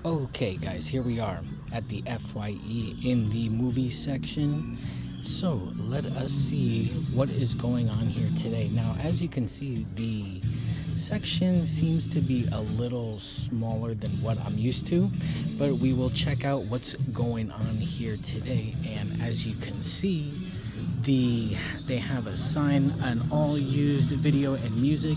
Okay, guys, here we are at the F.Y.E in the movie section. So let us see what is going on here today. Now, as you can see, the section seems to be a little smaller than what I'm used to, but we will check out what's going on here today. And as you can see, they have a sign, an all used video and music,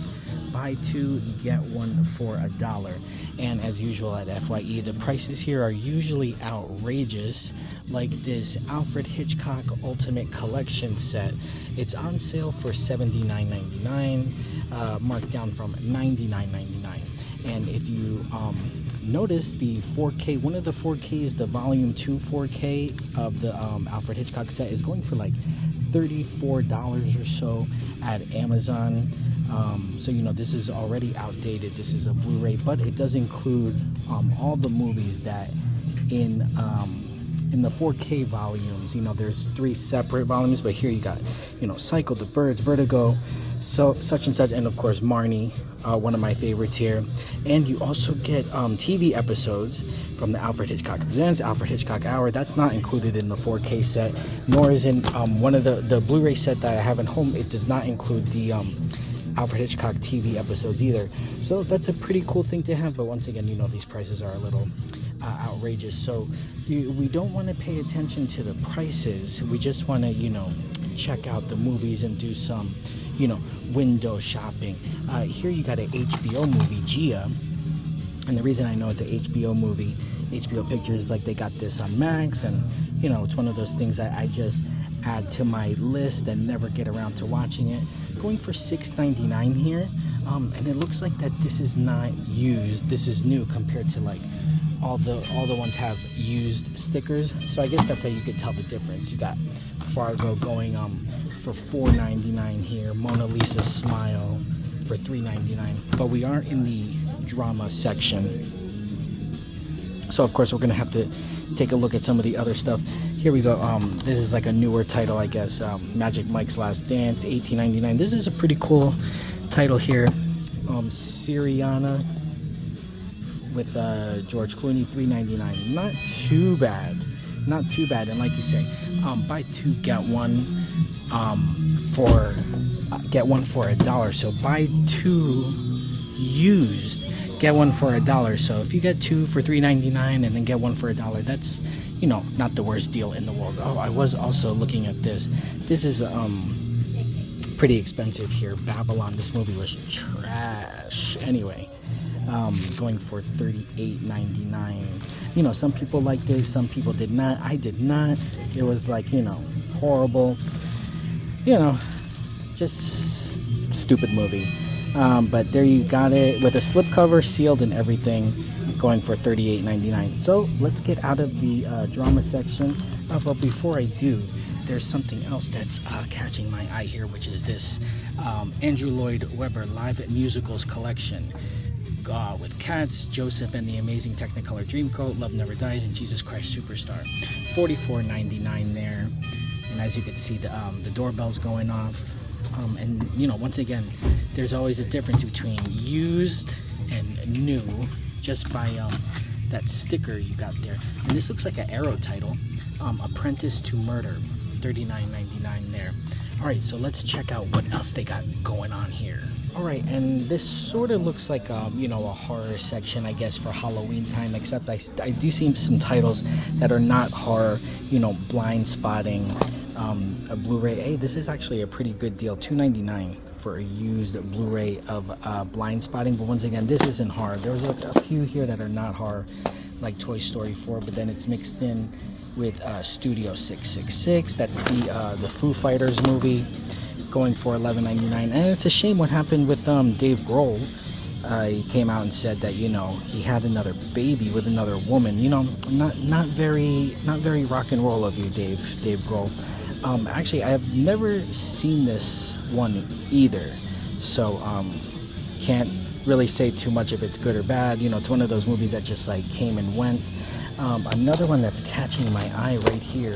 buy two get one for $1. And as usual at F.Y.E, the prices here are usually outrageous, like this Alfred Hitchcock Ultimate Collection set. It's on sale for $79.99, marked down from $99.99. And if you notice, the 4K, one of the 4Ks, the volume 2 4K of the Alfred Hitchcock set is going for like $34 or so at Amazon. So you know, this is already outdated. This is a Blu-ray, but it does include all the movies that in the 4K volumes. You know, there's 3 separate volumes, but here you got, you know, Psycho, The Birds, Vertigo, so such and such, and of course Marnie, one of my favorites here. And you also get TV episodes from the Alfred Hitchcock Presents, Alfred Hitchcock Hour. That's not included in the 4K set, nor is in one of the Blu-ray set that I have at home. It does not include the Alfred Hitchcock TV episodes either. So that's a pretty cool thing to have, but once again, you know, these prices are a little outrageous. So we don't want to pay attention to the prices. We just want to, you know, check out the movies and do some, you know, window shopping. Here you got an HBO movie, Gia. And the reason I know it's an HBO movie, HBO Pictures, like they got this on Max, and you know, it's one of those things I just add to my list and never get around to watching it. Going for $6.99 here, and it looks like that this is not used. This is new compared to like all the ones have used stickers. So I guess that's how you could tell the difference. You got Fargo going for $4.99 here, Mona Lisa Smile for $3.99. But we are in the drama section, so of course we're gonna have to take a look at some of the other stuff. Here we go. This is like a newer title, I guess. Magic Mike's Last Dance, $18.99. This is a pretty cool title here. Syriana with George Clooney, $3.99. Not too bad. Not too bad. And like you say, buy two get one for $1. So buy two used, get one for $1. So if you get two for $3.99 and then get one for $1, that's, you know, not the worst deal in the world. Oh, I was also looking at this. This is pretty expensive here. Babylon. This movie was trash. Anyway, going for $38.99. You know, some people liked it, some people did not. I did not. It was like, you know, horrible. You know, just stupid movie. But there you got it with a slipcover, sealed and everything, going for $38.99. So let's get out of the drama section. But before I do, there's something else that's catching my eye here, which is this Andrew Lloyd Webber Live Musicals Collection. With Cats, Joseph and the Amazing Technicolor Dreamcoat, Love Never Dies, and Jesus Christ Superstar. $44.99 there. And as you can see, the doorbell's going off. And you know, once again, there's always a difference between used and new just by that sticker you got there. And this looks like an Arrow title, Apprentice to Murder, $39.99 there. Alright, so let's check out what else they got going on here. Alright, and this sort of looks like you know, a horror section, I guess, for Halloween time, except I do see some titles that are not horror, you know, Blind Spotting, a Blu-ray. Hey, this is actually a pretty good deal, $2.99 for a used Blu-ray of Blind Spotting. But once again, this isn't horror. There's a few here that are not horror, like Toy Story 4, but then it's mixed in with Studio 666. That's the Foo Fighters movie, going for $11.99. And it's a shame what happened with Dave Grohl. He came out and said that, you know, he had another baby with another woman. You know, not very rock and roll of you, Dave Grohl. Actually, I have never seen this one either, so can't really say too much if it's good or bad. You know, it's one of those movies that just like came and went. Another one that's catching my eye right here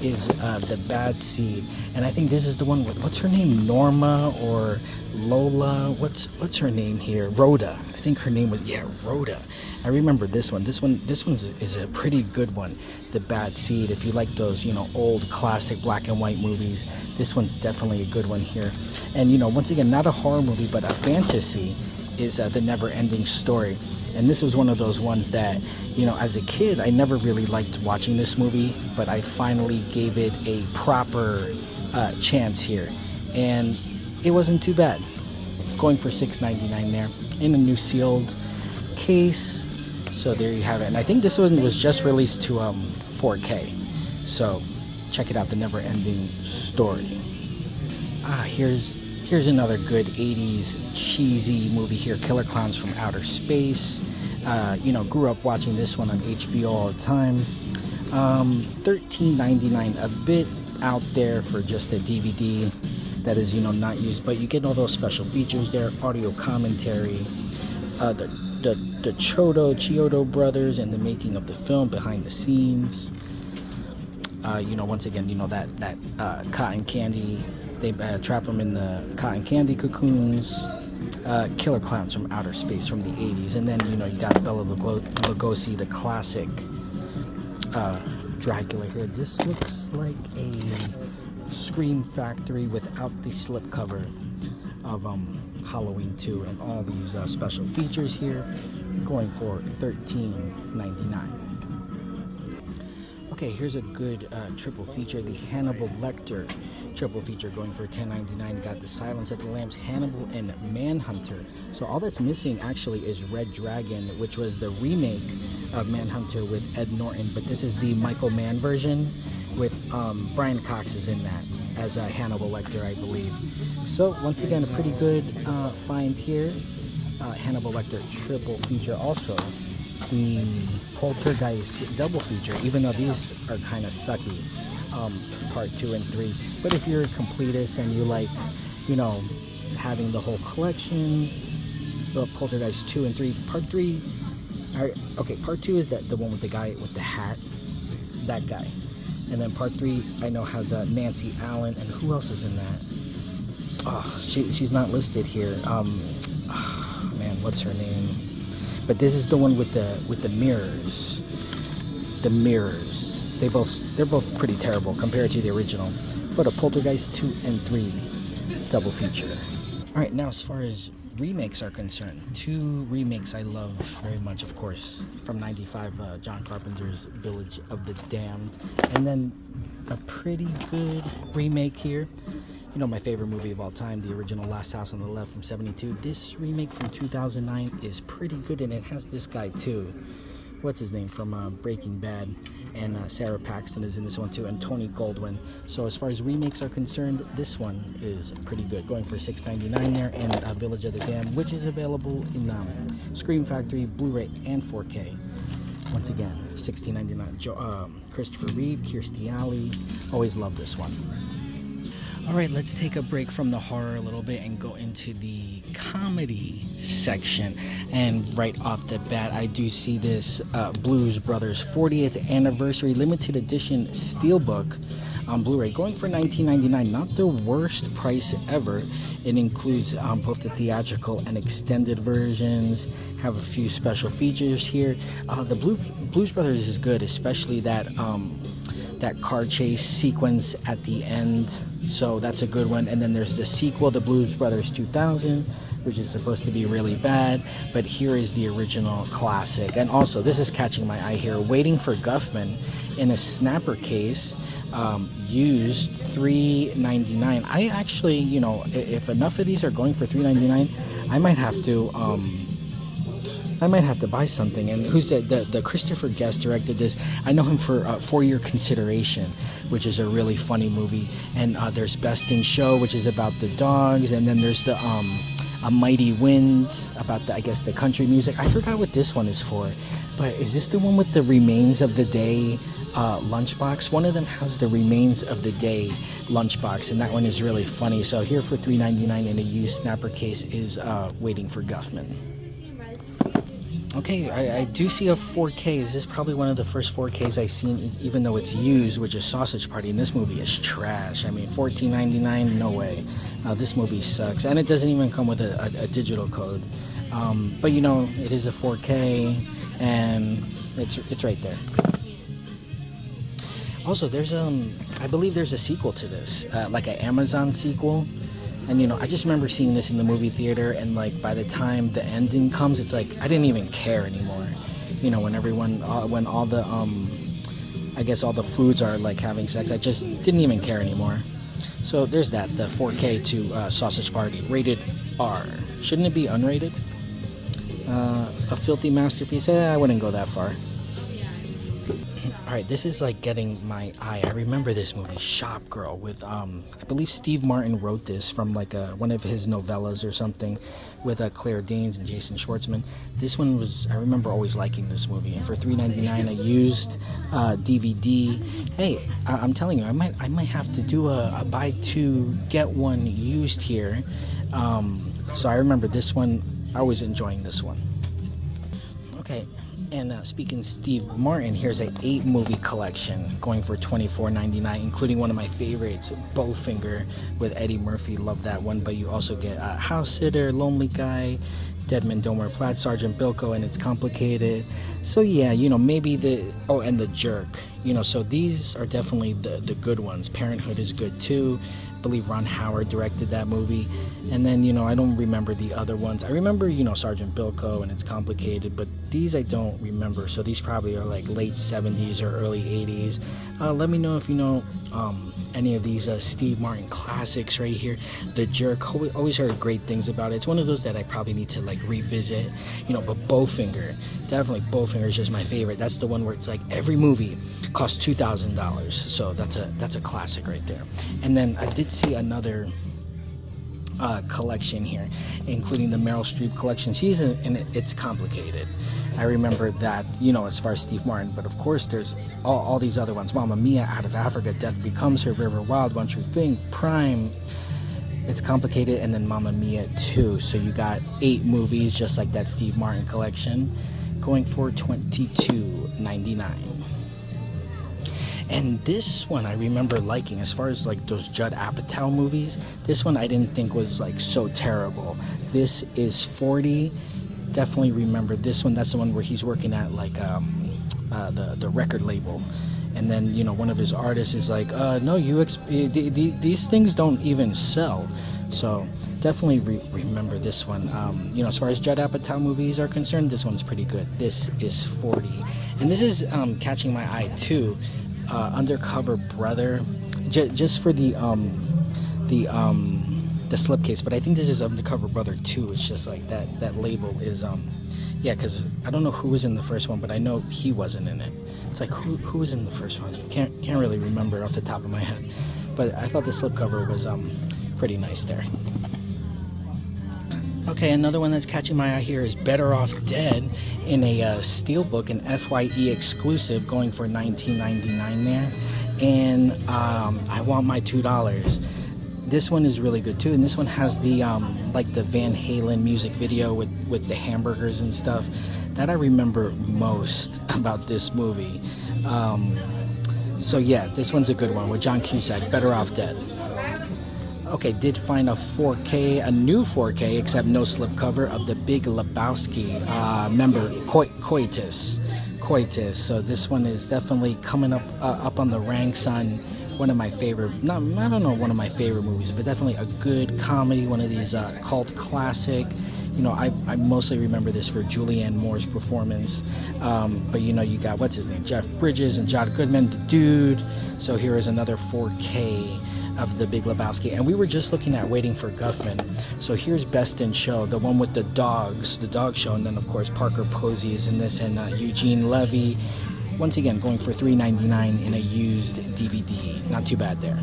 is The Bad Seed, and I think this is the one with, what's her name, Norma or Lola, what's her name here, Rhoda. I think her name was, yeah, Rhoda. I remember this one. This one is a pretty good one. The Bad Seed. If you like those, old classic black and white movies, this one's definitely a good one here. And once again, not a horror movie, but a fantasy is The Never Ending Story. And this was one of those ones that, as a kid, I never really liked watching this movie, but I finally gave it a proper chance here, and it wasn't too bad. Going for $6.99 there in a new sealed case. So there you have it. And I think this one was just released to 4K. So check it out, The Never Ending Story. Here's another good 80s cheesy movie here, Killer Clowns from Outer Space. Grew up watching this one on HBO all the time. $13.99, a bit out there for just a DVD that is, not used, but you get all those special features there, audio commentary, the Chiodo brothers and the making of the film, behind the scenes. Once again, that cotton candy, they trap them in the cotton candy cocoons. Killer Clowns from Outer Space from the 80s. And then, you got Bela Lugosi, the classic Dracula here. This looks like a Scream Factory without the slipcover of Halloween 2, and all these special features here, going for $13.99. Okay, here's a good triple feature, the Hannibal Lecter triple feature, going for $10.99. You got The Silence of the Lambs, Hannibal, and Manhunter. So all that's missing actually is Red Dragon, which was the remake of Manhunter with Ed Norton, but this is the Michael Mann version with Brian Cox is in that as Hannibal Lecter, I believe. So once again, a pretty good find here. Hannibal Lecter triple feature. Also the Poltergeist double feature, even though these are kind of sucky, part 2 and 3. But if you're a completist and you like, having the whole collection, the Poltergeist 2 and 3, part 3, part 2 is the one with the guy with the hat, that guy. And then part 3, I know, has Nancy Allen, and who else is in that? Oh, she's not listed here. Man, what's her name? But this is the one with the mirrors. The mirrors. They're both pretty terrible compared to the original. But a Poltergeist 2 and 3 double feature. All right, now as far as remakes are concerned, 2 remakes I love very much, of course, from '95, John Carpenter's Village of the Damned, and then a pretty good remake here. My favorite movie of all time, the original Last House on the Left from '72. This remake from 2009 is pretty good, and it has this guy too. What's his name from Breaking Bad, and Sarah Paxton is in this one too, and Tony Goldwyn. So as far as remakes are concerned, this one is pretty good, going for $6.99 there, and Village of the Damned, which is available in Scream Factory, Blu-ray, and 4K. Once again, $16.99. Christopher Reeve, Kirstie Alley, always love this one. All right, let's take a break from the horror a little bit and go into the comedy section. And right off the bat, I do see this Blues Brothers 40th Anniversary Limited Edition Steelbook on Blu-ray, going for $19.99. Not the worst price ever. It includes both the theatrical and extended versions. Have a few special features here. The Blues Brothers is good, especially that car chase sequence at the end. So that's a good one. And then there's the sequel, The Blues Brothers 2000, which is supposed to be really bad, but here is the original classic. And also, this is catching my eye here, Waiting for Guffman in a snapper case, used $3.99. I actually, if enough of these are going for $3.99, I might have to buy something. And who said the Christopher Guest directed this? I know him for Your Consideration, which is a really funny movie. And there's Best in Show, which is about the dogs. And then there's the A Mighty Wind, about the country music. I forgot what this one is for, but is this the one with the Remains of the Day lunchbox? One of them has the Remains of the Day lunchbox, and that one is really funny. So here for $3.99 in a used snapper case is Waiting for Guffman. Okay, I do see a 4K. This is probably one of the first 4Ks I've seen, even though it's used, which is Sausage Party, and this movie is trash. I mean, $14.99, no way. This movie sucks, and it doesn't even come with a digital code. But you know, it is a 4K, and it's right there. Also, there's I believe there's a sequel to this, like an Amazon sequel. And you know, I just remember seeing this in the movie theater, and like by the time the ending comes, it's like I didn't even care anymore. You know, when everyone, when all the I guess all the foods are like having sex, I just didn't even care anymore. So there's that, the 4K to Sausage Party, rated R. Shouldn't it be unrated? A filthy masterpiece? I wouldn't go that far. Alright, this is like getting my eye. I remember this movie, Shop Girl, with I believe Steve Martin wrote this from like one of his novellas or something, with Claire Danes and Jason Schwartzman. This one was, I remember always liking this movie, and for $3.99 a used DVD. Hey, I'm telling you, I might have to do a buy two get one used here. So I remember this one. I was enjoying this one. Okay. And speaking Steve Martin, here's an 8-movie collection going for $24.99, including one of my favorites, Bowfinger, with Eddie Murphy. Love that one. But you also get House Sitter, Lonely Guy, Dead Men Don't Wear Plaid, Sergeant Bilko, and It's Complicated. So yeah, you know, maybe and The Jerk. You know, so these are definitely the good ones. Parenthood is good too. I believe Ron Howard directed that movie. And then, you know, I don't remember the other ones. I remember, you know, Sergeant Bilko and It's Complicated, but these I don't remember. So these probably are like late 70s or early 80s. Let me know if you know any of these Steve Martin classics right here. The Jerk, always heard great things about it. It's one of those that I probably need to like revisit, you know. But Bowfinger, definitely Bowfinger is just my favorite. That's the one where it's like every movie costs $2,000. So that's a classic right there. And then I did see another collection here, including the Meryl Streep collection. She's in It's Complicated. I remember that, you know, as far as Steve Martin. But of course, there's all these other ones. Mamma Mia, Out of Africa, Death Becomes Her, River Wild, One True Thing, Prime, It's Complicated, and then Mamma Mia 2. So you got 8 movies, just like that Steve Martin collection, going for $22.99. And this one I remember liking, as far as like those Judd Apatow movies. This one I didn't think was like so terrible. This is 40. Definitely remember this one. That's the one where he's working at like the record label, and then, you know, one of his artists is like, no, these things don't even sell. So definitely remember this one. You know, as far as Judd Apatow movies are concerned, this one's pretty good. This is 40, and this is catching my eye too. Undercover Brother, just for the slipcase, but I think this is Undercover Brother 2. It's just like that label is yeah, because I don't know who was in the first one, but I know he wasn't in it. It's like who was in the first one? Can't really remember off the top of my head, but I thought the slipcover was pretty nice there. Okay, another one that's catching my eye here is Better Off Dead in a steelbook, an F.Y.E. exclusive, going for $19.99 there. And I Want My $2. This one is really good too, and this one has the like the Van Halen music video with the hamburgers and stuff. That I remember most about this movie. So yeah, this one's a good one with John Cusack. Better Off Dead. Okay, did find a new 4K, except no slipcover, of The Big Lebowski. Remember, Coitus. So this one is definitely coming up on the ranks on one of my favorite, I don't know one of my favorite movies, but definitely a good comedy, one of these cult classic. You know, I mostly remember this for Julianne Moore's performance. But you know, you got, what's his name, Jeff Bridges and John Goodman, the dude. So here is another 4K of The Big Lebowski. And we were just looking at Waiting for Guffman. So here's Best in Show, the one with the dogs, the dog show. And then, of course, Parker Posey is in this, and Eugene Levy. Once again, going for $3.99 in a used DVD. Not too bad there.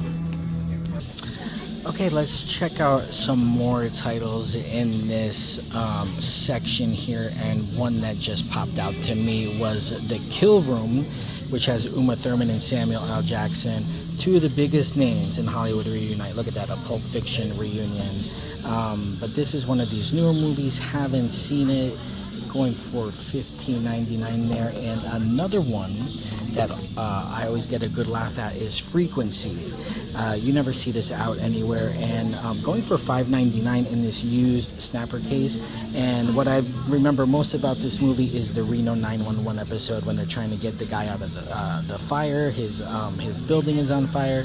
Okay, let's check out some more titles in this section here. And one that just popped out to me was The Kill Room, which has Uma Thurman and Samuel L. Jackson, two of the biggest names in Hollywood reunite. Look at that, a Pulp Fiction reunion. But this is one of these newer movies. Haven't seen it. going for $15.99 there. And another one that I always get a good laugh at is Frequency. You never see this out anywhere, and going for $5.99 in this used snapper case. And what I remember most about this movie is the Reno 911 episode when they're trying to get the guy out of the fire. His building is on fire,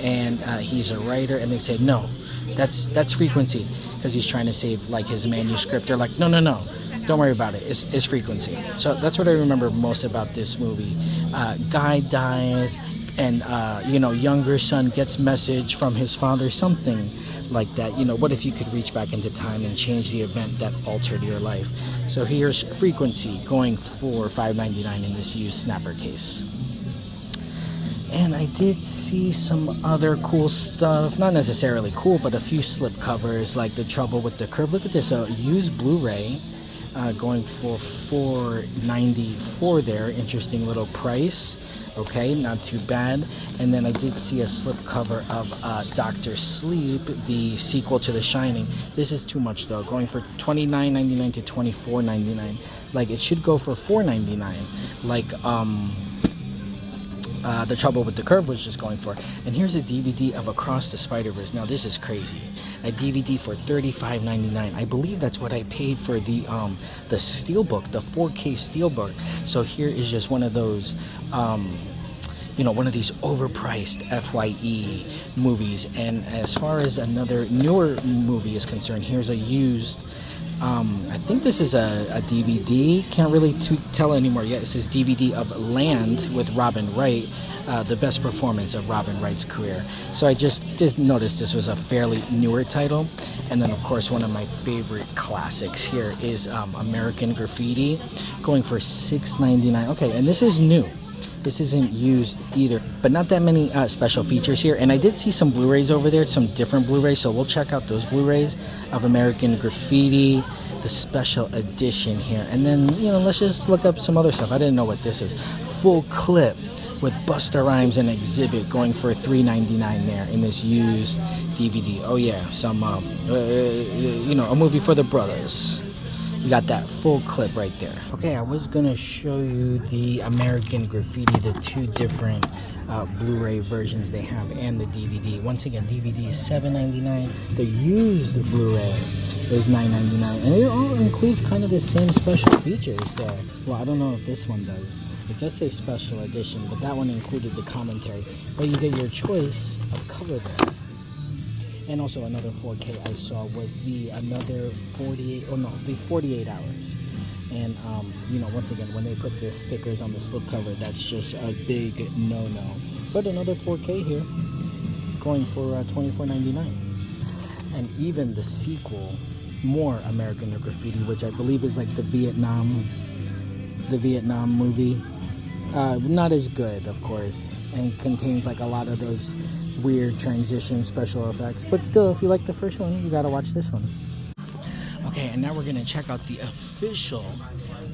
and he's a writer, and they say no, that's Frequency, because he's trying to save like his manuscript. They're like, no, don't worry about it, it's Frequency. So that's what I remember most about this movie. Guy dies, and younger son gets message from his father, something like that. What if you could reach back into time and change the event that altered your life? So here's Frequency going for $5.99 in this used snapper case. And I did see some other cool stuff, not necessarily cool, but a few slip covers like The Trouble with the Curve. Look at this, used Blu-ray, going for $4.94 there. Interesting little price. Okay, not too bad. And then I did see a slip cover of Dr. Sleep, the sequel to The Shining. This is too much though, going for $29.99 to $24.99. Like, it should go for $4.99, like The Trouble with the Curve was just going for. And here's a DVD of Across the Spider-Verse. Now this is crazy. A DVD for $35.99. I believe that's what I paid for the steelbook, the 4K steelbook. So here is just one of those one of these overpriced F.Y.E. movies. And as far as another newer movie is concerned, here's a used I think this is a DVD. Can't really tell anymore yet. It says DVD of Land with Robin Wright, the best performance of Robin Wright's career. So I just noticed this was a fairly newer title. And then of course one of my favorite classics here is American Graffiti, going for $6.99. Okay, and this is new. This isn't used either, but not that many special features here. And I did see some Blu-rays over there, some different Blu-rays, so we'll check out those Blu-rays of American Graffiti, the special edition here. And then, let's just look up some other stuff. I didn't know what this is. Full Clip with Busta Rhymes and Exhibit, going for $3.99 there in this used DVD. Oh yeah, some a movie for the brothers. You got that Full Clip right there. Okay, I was gonna show you the American Graffiti, the two different Blu-ray versions they have, and the DVD. Once again, DVD is $7.99. The used Blu-ray is $9.99, and it all includes kind of the same special features there. Well, I don't know if this one does. It does say special edition, but that one included the commentary. But you get your choice of color there. And also another 4K I saw was the 48 hours. And once again, when they put the stickers on the slipcover, that's just a big no-no. But another 4K here, going for $24.99. And even the sequel, more American Graffiti, which I believe is like the Vietnam movie. Not as good, of course, and contains like a lot of those weird transition special effects, but still, if you like the first one, you gotta watch this one. Okay, and now we're gonna check out the official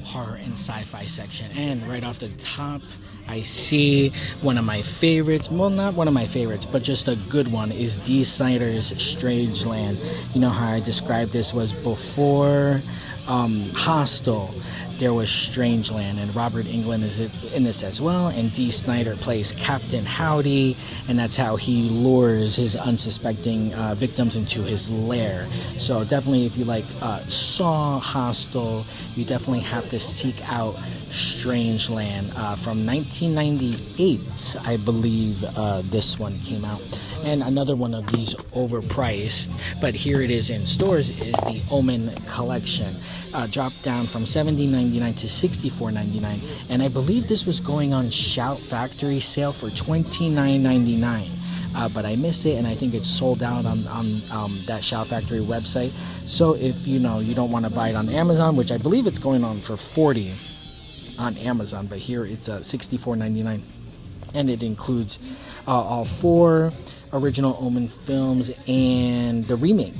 horror and sci-fi section. And right off the top, I see one of my favorites. Well, not one of my favorites, but just a good one, is Dee Snider's Strangeland. You know how I described this was before Hostel. There was Strangeland, and Robert Englund is in this as well, and Dee Snider plays Captain Howdy, and that's how he lures his unsuspecting victims into his lair. So definitely, if you like Saw, Hostel, you definitely have to seek out Strangeland. From 1998, I believe this one came out. And another one of these overpriced, but here it is in stores, is the Omen Collection. Dropped down from $17.99 to $64.99. And I believe this was going on Shout Factory sale for $29.99. But I missed it, and I think it's sold out on that Shout Factory website. So if you don't want to buy it on Amazon, which I believe it's going on for $40 on Amazon, but here it's $64.99. And it includes all 4 original Omen films and the remake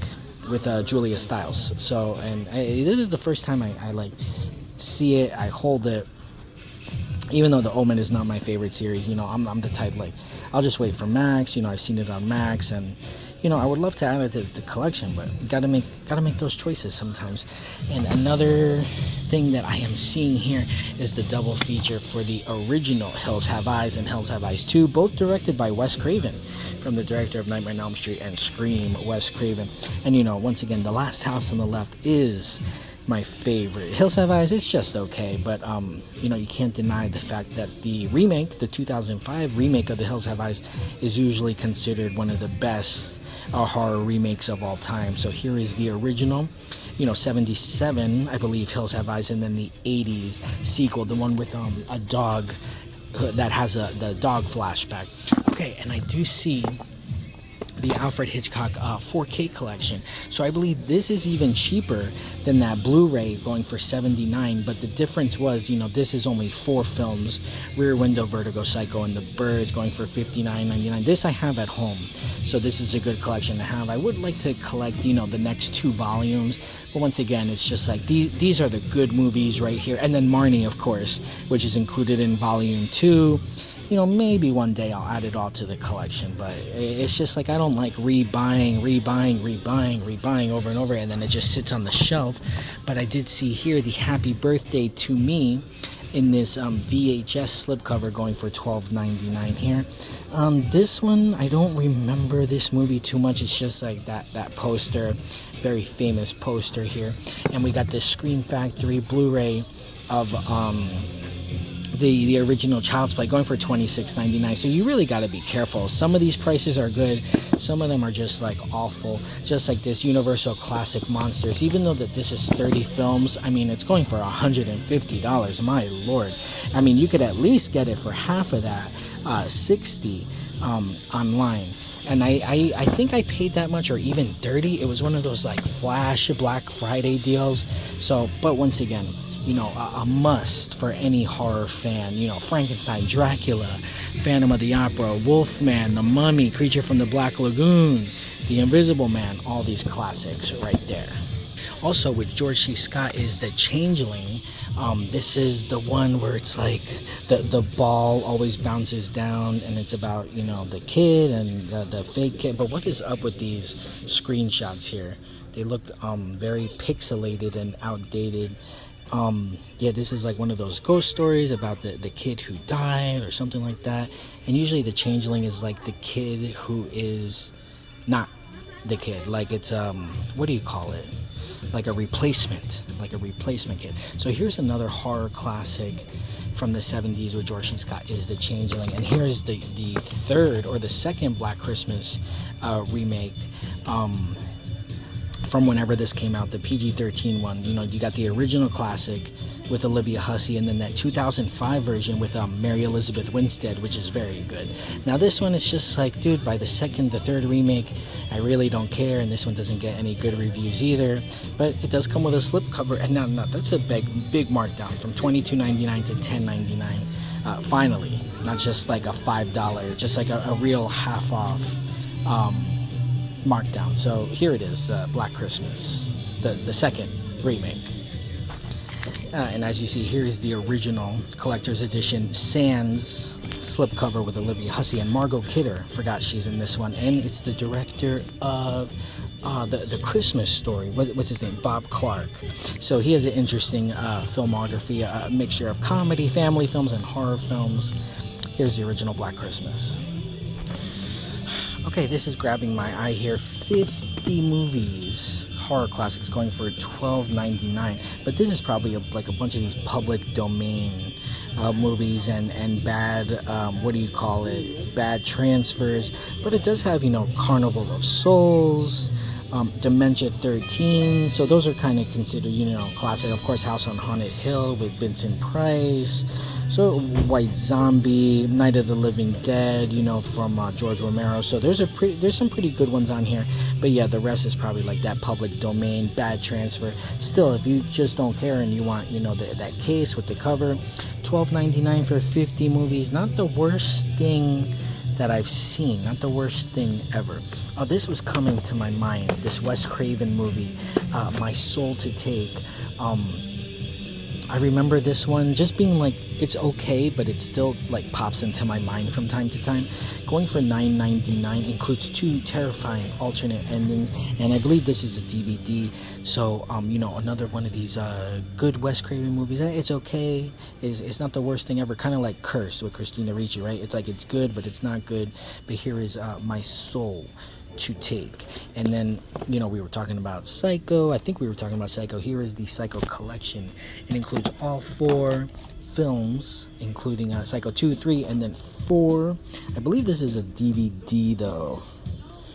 with Julia Stiles. So, and this is the first time I like see it. I hold it, even though the Omen is not my favorite series. I'm the type, like, I'll just wait for Max. I've seen it on Max, and I would love to add it to the collection, but gotta make those choices sometimes. And another thing that I am seeing here is the double feature for the original Hills Have Eyes and Hills Have Eyes 2, both directed by Wes Craven, from the director of Nightmare on Elm Street and Scream, Wes Craven. And once again, The Last House on the Left is my favorite. Hills Have Eyes, it's just okay, but you can't deny the fact that the remake, the 2005 remake of The Hills Have Eyes, is usually considered one of the best horror remakes of all time. So here is the original, 77, I believe, Hills Have Eyes, and then the 80s sequel, the one with a dog that has the dog flashback. Okay, and I do see the Alfred Hitchcock 4K collection. So I believe this is even cheaper than that Blu-ray, going for $79. But the difference was, this is only 4 films: Rear Window, Vertigo, Psycho, and The Birds, going for $59.99. This I have at home, so this is a good collection to have. I would like to collect, the next 2 volumes. But once again, it's just like these are the good movies right here. And then Marnie, of course, which is included in Volume 2. Maybe one day I'll add it all to the collection, but it's just like I don't like rebuying over and over, and then it just sits on the shelf. But I did see here the Happy Birthday to Me in this VHS slipcover, going for $12.99 here. This one, I don't remember this movie too much. It's just like that poster, very famous poster here. And we got the Scream Factory Blu-ray of the original Child's Play, going for $26.99. So you really got to be careful. Some of these prices are good, some of them are just like awful. Just like this Universal Classic Monsters, even though that this is 30 films, I mean, it's going for $150. My lord. I mean, you could at least get it for half of that, $60 online. And I think I paid that much, or even $30. It was one of those like flash Black Friday deals. So, but once again, a must for any horror fan. Frankenstein, Dracula, Phantom of the Opera, Wolfman, The Mummy, Creature from the Black Lagoon, The Invisible Man, all these classics right there. Also with George C. Scott is The Changeling. This is the one where it's like the ball always bounces down, and it's about, the kid and the fake kid. But what is up with these screenshots here? They look very pixelated and outdated. This is like one of those ghost stories about the kid who died or something like that. And usually the changeling is like the kid who is not the kid. Like it's, what do you call it? Like a replacement kid. So here's another horror classic from the 70s with George C. Scott, is The Changeling. And here is the third or the second Black Christmas remake, from whenever this came out, the PG-13 one. You got the original classic with Olivia Hussey, and then that 2005 version with Mary Elizabeth Winstead, which is very good. Now this one is just like, dude, by the third remake, I really don't care, and this one doesn't get any good reviews either. But it does come with a slipcover, and now that's a big markdown from $22.99 to $10.99. Finally, not just like a $5, just like a real half off markdown. So here it is, Black Christmas, the second remake. And as you see, here is the original collector's edition sans slipcover with Olivia Hussey and Margot Kidder. Forgot she's in this one. And it's the director of the Christmas Story. What's his name? Bob Clark. So he has an interesting filmography, a mixture of comedy, family films, and horror films. Here's the original Black Christmas. Okay, this is grabbing my eye here. 50 movies, horror classics, going for $12.99. But this is probably like a bunch of these public domain movies and bad, bad transfers. But it does have, Carnival of Souls, Dementia 13. So those are kind of considered, classic. Of course, House on Haunted Hill with Vincent Price. So White Zombie, Night of the Living Dead, from George Romero. So there's some pretty good ones on here. But yeah, the rest is probably like that public domain, bad transfer. Still, if you just don't care and you want, that case with the cover, $12.99 for 50 movies. Not the worst thing that I've seen. Not the worst thing ever. This was coming to my mind. This Wes Craven movie, My Soul to Take. I remember this one just being like, it's okay, but it still like pops into my mind from time to time. Going for $9.99, includes 2 terrifying alternate endings, and I believe this is a DVD. So you know, another one of these good Wes Craven movies. It's okay, it's not the worst thing ever, kind of like Cursed with Christina Ricci, right? It's like, it's good but it's not good. But here is My Soul to Take. And then, you know, we were talking about Psycho. I think we were talking about Psycho. Here is the Psycho collection. It includes all 4 films, including Psycho 2, 3, and then 4. I believe this is a DVD though.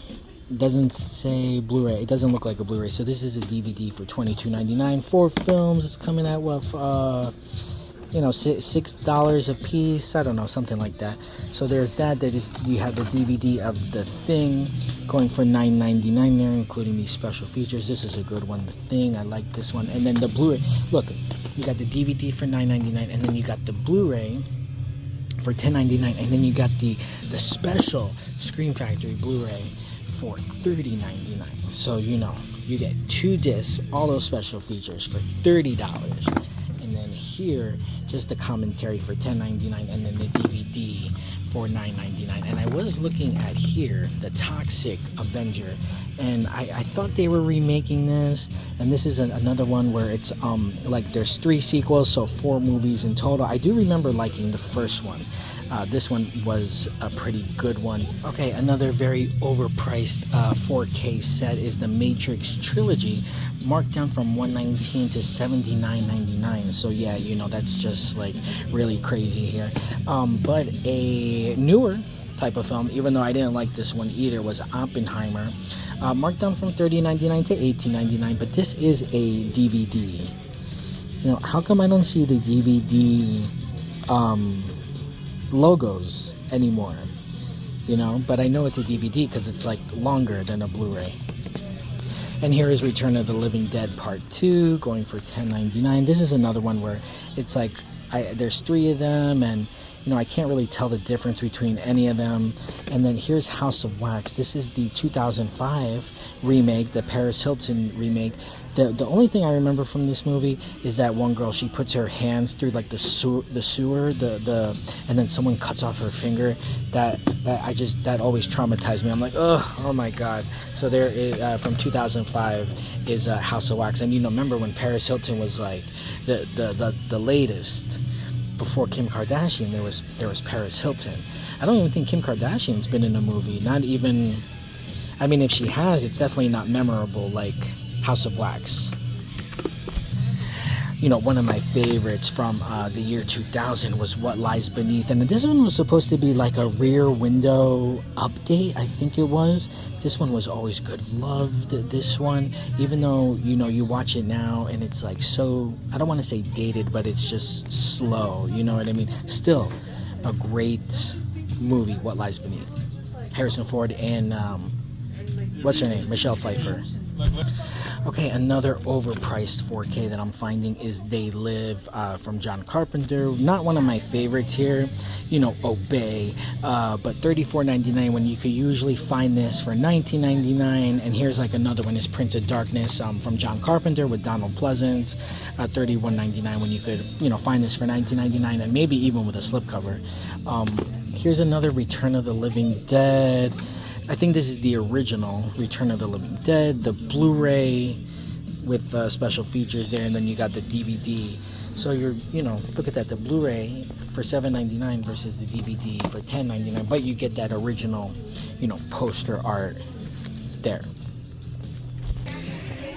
It doesn't say Blu-ray. It doesn't look like a Blu-ray. So this is a DVD for $22.99. 4 films. It's coming at what, you know, $6 a piece. I don't know, something like that. So there's that. You have the DVD of The Thing going for $9.99 there, including these special features. This is a good one, The Thing. I like this one. And then the Blu-ray. Look, you got the DVD for $9.99, and then you got the Blu-ray for $10.99, and then you got the special Scream Factory Blu-ray for $30.99. So, you know, you get 2 discs, all those special features for $30. And then here, just the commentary for $10.99, and then the DVD for $9.99. And I was looking at here, The Toxic Avenger, and I thought they were remaking this, and this is another one where it's like there's 3 sequels, so 4 movies in total. I do remember liking the first one. This one was a pretty good one. Okay, another very overpriced 4K set is the Matrix Trilogy, marked down from $119 to $79.99. So yeah, you know, that's just like really crazy here. But a newer type of film, even though I didn't like this one either, was Oppenheimer, marked down from $30.99 to $18.99. But this is a DVD. You know, how come I don't see the DVD logos anymore? You know, but I know it's a DVD because it's like longer than a Blu-ray. And here is Return of the Living Dead Part 2, going for $10.99. This is another one where it's like, there's 3 of them, and you know, I can't really tell the difference between any of them. And then here's House of Wax. This is the 2005 remake, the Paris Hilton remake. The only thing I remember from this movie is that one girl, she puts her hands through like the sewer, and then someone cuts off her finger. That always traumatized me. I'm like, oh my god. So there is from 2005 is House of Wax. And you know, remember when Paris Hilton was like the latest? Before Kim Kardashian, there was Paris Hilton. I don't even think Kim Kardashian's been in a movie. Not even, I mean, if she has, it's definitely not memorable like House of Wax. You know, one of my favorites from the year 2000 was What Lies Beneath, and this one was supposed to be like a Rear Window update, I think it was. This one was always good. Loved this one, even though, you know, you watch it now and it's like so, I don't want to say dated, but it's just slow, you know what I mean? Still a great movie, What Lies Beneath. Harrison Ford and what's her name? Michelle Pfeiffer. Okay, another overpriced 4K that I'm finding is They Live from John Carpenter. Not one of my favorites here, you know, Obey, but $34.99 when you could usually find this for $19.99. And here's like another one, is Prince of Darkness from John Carpenter with Donald Pleasance, $31.99 when you could, you know, find this for $19.99, and maybe even with a slipcover. Here's another Return of the Living Dead. I think this is the original Return of the Living Dead, the Blu-ray with special features there, and then you got the DVD. So you know, look at that, the Blu-ray for $7.99 versus the DVD for $10.99, but you get that original, you know, poster art there.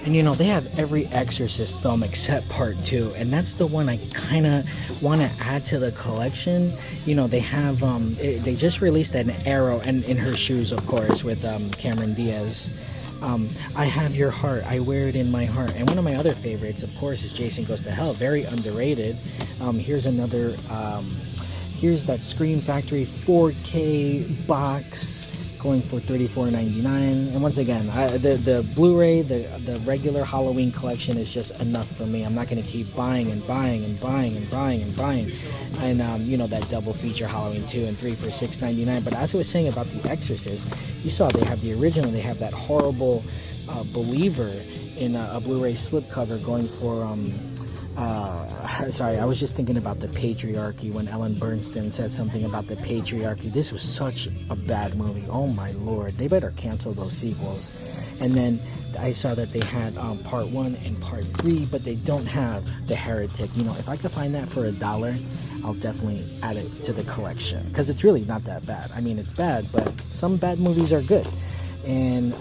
And you know, they have every Exorcist film except Part 2, and that's the one I kind of want to add to the collection. You know, they have they just released an Arrow, and In Her Shoes, of course, with Cameron Diaz. I Have Your Heart, I Wear It in My Heart. And one of my other favorites, of course, is Jason Goes to Hell. Very underrated. Here's another, here's that Scream Factory 4K box going for $34.99. And once again, the Blu-ray, the regular Halloween collection is just enough for me. I'm not going to keep buying and buying and buying and buying and buying. And you know, that double feature Halloween 2 and 3 for $6.99. But as I was saying about The Exorcist, you saw they have the original, they have that horrible Believer in a Blu-ray slipcover going for Sorry, I was just thinking about the patriarchy when Ellen Bernstein said something about the patriarchy. This was such a bad movie. Oh my lord, they better cancel those sequels. And then I saw that they had part 1 and part 3, but they don't have The Heretic. You know, if I could find that for $1, I'll definitely add it to the collection, because it's really not that bad. I mean, it's bad, but some bad movies are good. And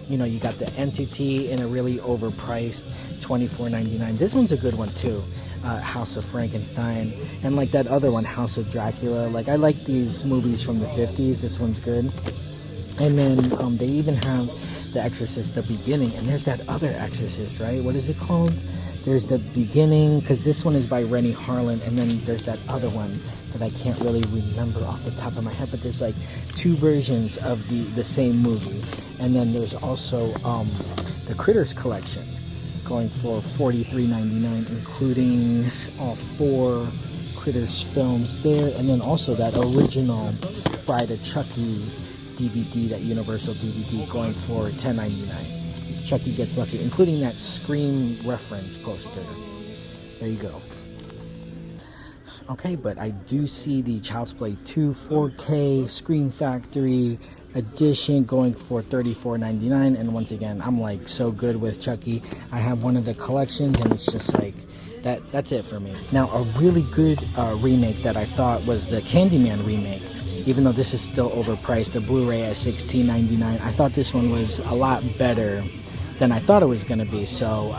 you know, you got The Entity in a really overpriced $24.99. This one's a good one too. House of Frankenstein, and like that other one, House of Dracula. Like, I like these movies from the 50s. This one's good. And then they even have The Exorcist, the beginning, and there's that other Exorcist, right? What is it called? There's the beginning, because this one is by Rennie Harlan, and then there's that other one that I can't really remember off the top of my head, but there's like 2 versions of the same movie. And then there's also the Critters collection, going for $43.99, including all 4 Critters films there, and then also that original Bride of Chucky DVD, that Universal DVD, going for $10.99. Chucky Gets Lucky, including that Scream reference poster. There you go. Okay, but I do see the Child's Play 2 4K Scream Factory edition going for $34.99, and once again, I'm like so good with Chucky. I have one of the collections, and it's just like that's it for me. Now, a really good remake that I thought was the Candyman remake, even though this is still overpriced, the Blu-ray at $16.99. I thought this one was a lot better than I thought it was going to be, so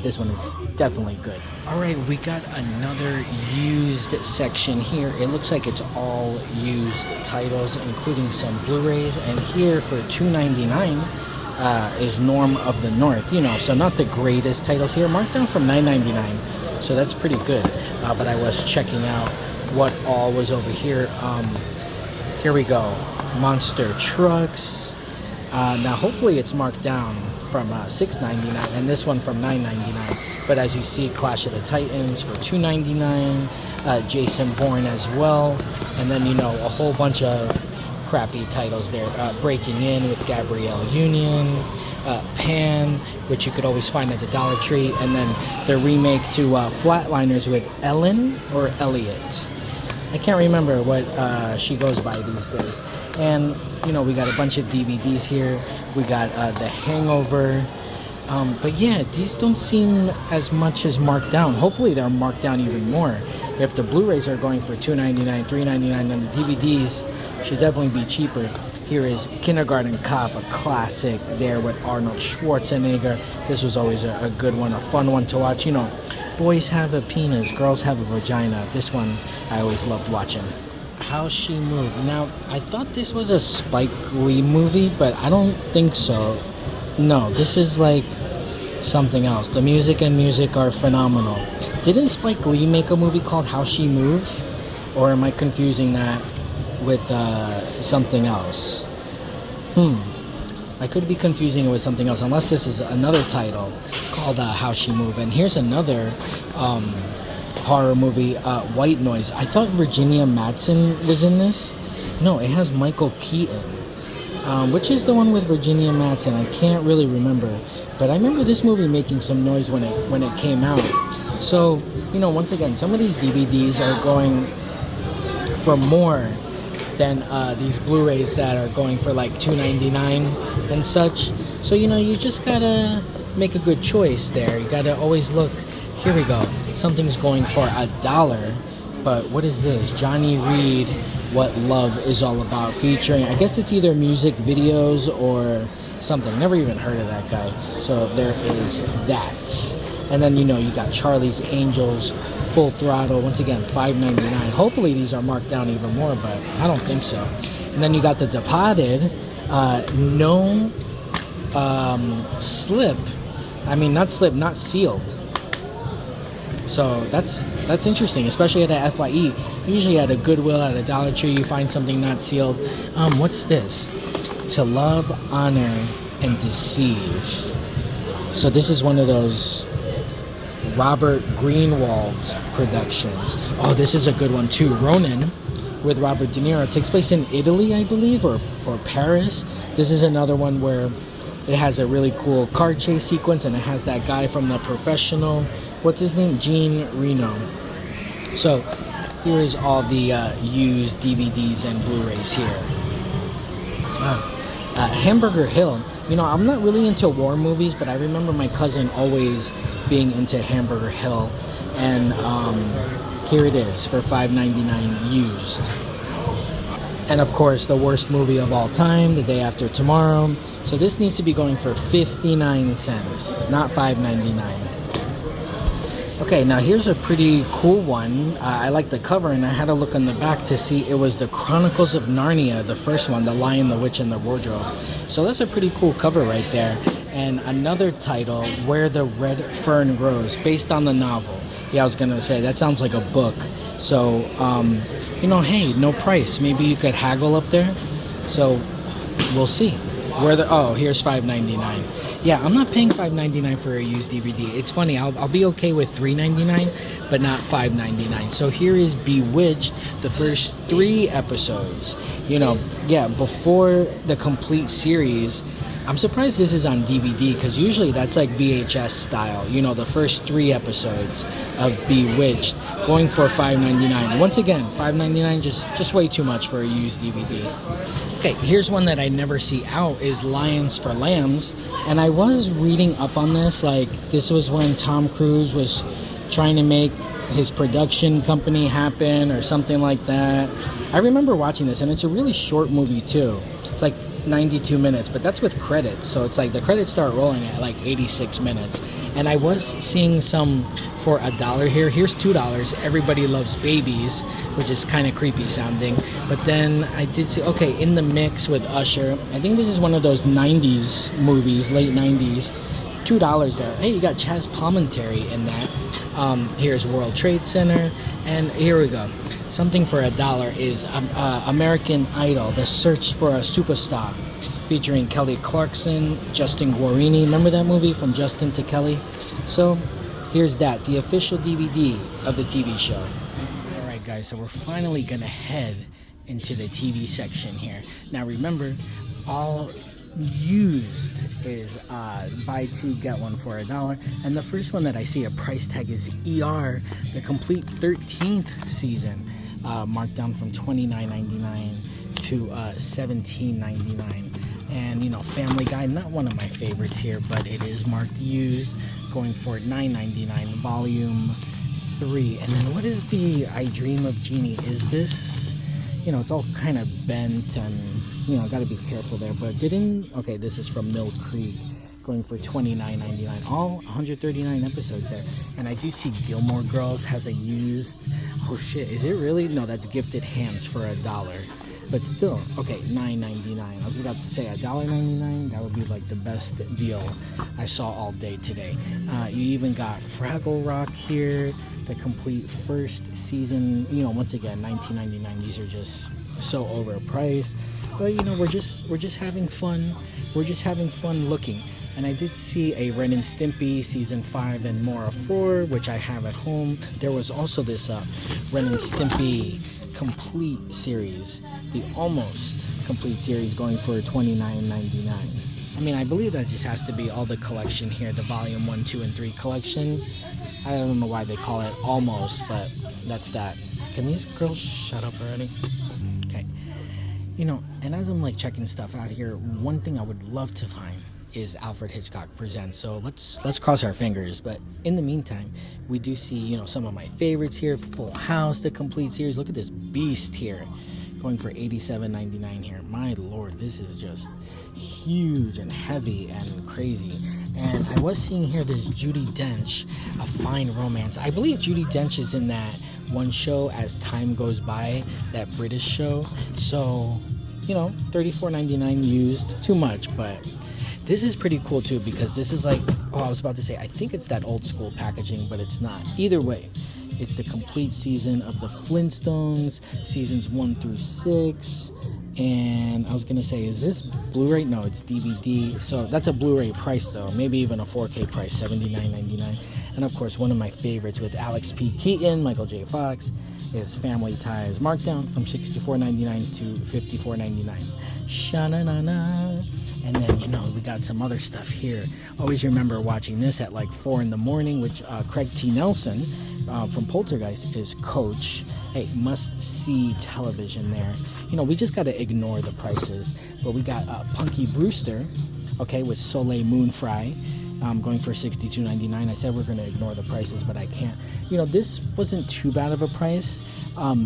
this one is definitely good. Alright, we got another used section here. It looks like it's all used titles, including some Blu-rays, and here for $2.99 is Norm of the North. You know, so not the greatest titles here, marked down from $9.99, so that's pretty good. But I was checking out what all was over here. Here we go, Monster Trucks. Now hopefully it's marked down from $6.99, and this one from $9.99. But as you see, Clash of the Titans for $2.99, Jason Bourne as well, and then, you know, a whole bunch of crappy titles there. Breaking In with Gabrielle Union, Pan, which you could always find at the Dollar Tree, and then the remake to Flatliners with Ellen or Elliot. I can't remember what she goes by these days. And, you know, we got a bunch of DVDs here. We got The Hangover. But yeah, these don't seem as much as marked down. Hopefully they're marked down even more. If the Blu-rays are going for $2.99, $3.99, then the DVDs should definitely be cheaper. Here is Kindergarten Cop, a classic there with Arnold Schwarzenegger. This was always a good one, a fun one to watch. You know, boys have a penis, girls have a vagina. This one I always loved watching. How She Moved. Now, I thought this was a Spike Lee movie, but I don't think so. No, this is like something else. The music are phenomenal. Didn't Spike Lee make a movie called How She Moved? Or am I confusing that with something else? I could be confusing it with something else, unless this is another title called How She Moved. And here's another horror movie, White Noise. I thought Virginia Madsen was in this. No, it has Michael Keaton. Which is the one with Virginia Madsen? I can't really remember, but I remember this movie making some noise when it came out. So, you know, once again, some of these DVDs are going for more than these Blu-rays that are going for like $2.99 and such. So, you know, you just gotta make a good choice there. You gotta always look. Here we go. Something's going for $1, but what is this? Johnny Reed, What Love Is All About, featuring, I guess it's either music videos or something. Never even heard of that guy. So there is that. And then, you know, you got Charlie's Angels, Full Throttle, once again, $5.99. Hopefully these are marked down even more, but I don't think so. And then you got The Departed, No Slip. I mean, not slip, not sealed. So that's interesting, especially at a F.Y.E. Usually at a Goodwill, at a Dollar Tree, you find something not sealed. What's this? To Love, Honor, and Deceive. So this is one of those Robert Greenwald productions. Oh, this is a good one too. Ronin with Robert De Niro. It takes place in Italy, I believe, or Paris. This is another one where It has a really cool car chase sequence, and it has that guy from The Professional. What's his name? Gene Reno. So here is all the used DVDs and Blu-rays here. Hamburger Hill. You know, I'm not really into war movies, but I remember my cousin always being into Hamburger Hill. And here it is for $5.99 used. And of course, the worst movie of all time, The Day After Tomorrow. So this needs to be going for 59 cents, not $5.99. Okay, now here's a pretty cool one. I like the cover, and I had to look on the back to see it was the Chronicles of Narnia, the first one, The Lion, the Witch, and the Wardrobe. So that's a pretty cool cover right there. And another title, Where the Red Fern Grows, based on the novel. Yeah, I was gonna say, that sounds like a book. So, you know, hey, no price. Maybe you could haggle up there. So, we'll see. Here's $5.99. Yeah, I'm not paying $5.99 for a used DVD. It's funny, I'll be okay with $3.99, but not $5.99. So here is Bewitched, the first 3 episodes. You know, yeah, before the complete series. I'm surprised this is on DVD, because usually that's like VHS style. You know, the first 3 episodes of Bewitched going for $5.99. Once again, $5.99, just way too much for a used DVD. Okay, here's one that I never see out, is Lions for Lambs. And I was reading up on this, like this was when Tom Cruise was trying to make his production company happen or something like that. I remember watching this, and it's a really short movie too. It's like 92 minutes, but that's with credits. So it's like the credits start rolling at like 86 minutes. And I was seeing some for $1 here. Here's $2. Everybody Loves Babies, which is kind of creepy sounding. But then I did see, okay, In the Mix with Usher. I think this is one of those 90s movies, late 90s. $2 there. Hey, you got Chaz Palminteri in that. Here's World Trade Center. And here we go. Something for $1 is American Idol, The Search for a Superstar, featuring Kelly Clarkson, Justin Guarini. Remember that movie, From Justin to Kelly? So here's that, the official DVD of the TV show. All right, guys, so we're finally gonna head into the TV section here. Now remember, all used is buy 2 get 1 for $1, and the first one that I see a price tag is ER, the complete 13th season, marked down from $29.99 to $17.99. And you know, Family Guy, not one of my favorites here, but it is marked used, going for $9.99, volume 3. And then what is the I Dream of Jeannie? Is this, you know, it's all kind of bent, and you know, gotta be careful there, but okay, this is from Mill Creek, going for $29.99, all 139 episodes there. And I do see Gilmore Girls has a used, oh shit, is it really? No, that's Gifted Hands for $1, but still, okay, $9.99. I was about to say $1.99, that would be like the best deal I saw all day today. You even got Fraggle Rock here, the complete first season, you know, once again, $19.99. These are just so overpriced, but you know, we're just having fun. We're just having fun looking. And I did see a Ren and Stimpy season 5 and Mora 4, which I have at home. There was also this Ren and Stimpy complete series, the almost complete series, going for $29.99. I mean, I believe that just has to be all the collection here, the volume 1, 2, and 3 collection. I don't know why they call it almost, but that's that. Can these girls shut up already? Okay. You know, and as I'm like checking stuff out here, one thing I would love to find is Alfred Hitchcock Presents. So let's cross our fingers. But in the meantime, we do see, you know, some of my favorites here. Full House, the complete series. Look at this beast here, going for $87.99 here. My lord, this is just huge and heavy and crazy. And I was seeing here there's Judi Dench, A Fine Romance. I believe Judi Dench is in that one show, As Time Goes By, that British show. So, you know, $34.99 used. Too much, but this is pretty cool too, because this is like, I was about to say, I think it's that old school packaging, but it's not. Either way, it's the complete season of the Flintstones, seasons 1 through 6. And I was gonna say, is this Blu-ray? No, it's DVD. So that's a Blu-ray price though, maybe even a 4K price, $79.99. And of course, one of my favorites with Alex P. Keaton, Michael J. Fox, is Family Ties, marked down from $64.99 to $54.99. Sha-na-na-na. And then, you know, we got some other stuff here. Always remember watching this at like 4 in the morning, which Craig T. Nelson from Poltergeist is Coach. Hey, must-see television there. You know, we just got to ignore the prices. But we got Punky Brewster, okay, with Soleil Moon Fry. Going for $62.99. I said we're going to ignore the prices, but I can't. You know, this wasn't too bad of a price.